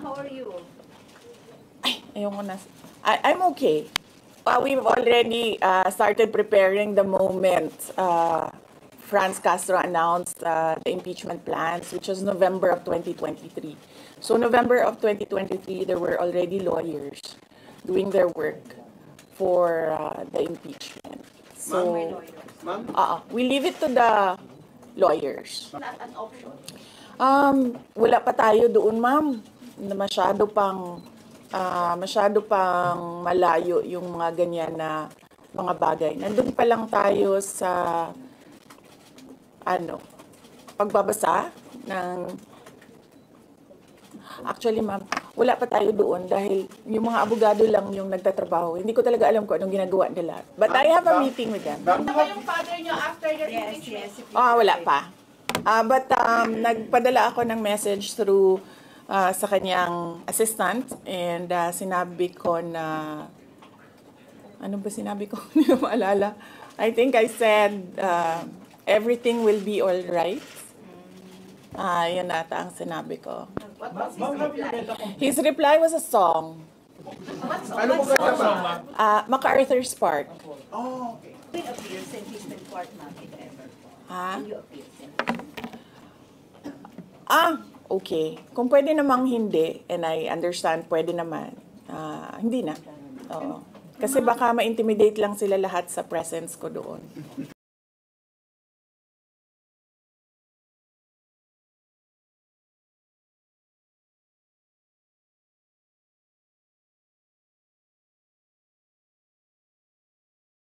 How are you? Ayoko na. I'm okay. We've already started preparing the moment Franz Castro announced the impeachment plans, which was November of 2023. So November of 2023, there were already lawyers doing their work for the impeachment. So, we leave it to the lawyers. Not an option. Wala pa tayo doon, ma'am. Masyado pang malayo yung mga ganyan na mga bagay. Nandun pa lang tayo sa pagbabasa ng actually, ma'am, wala pa tayo doon dahil yung mga abogado lang yung nagtatrabaho. Hindi ko talaga alam kung anong ginagawa nila. But I have a meeting with them. Ano ba yung father niyo after your impeachment? Wala pa. But nagpadala ako ng message through sa kanyang assistant and sinabi ko na ano ba sinabi ko? Hindi ko maalala. I think I said everything will be all right. Yun ata ang sinabi ko. What was his reply? His reply was a song. Ano po MacArthur's Park. Oh, okay. Will appear sa impeachment court, ma'am, if ever. Will you appear Okay. Kung pwede namang hindi, and I understand, pwede naman. Hindi na. Oo. Kasi baka ma-intimidate lang sila lahat sa presence ko doon.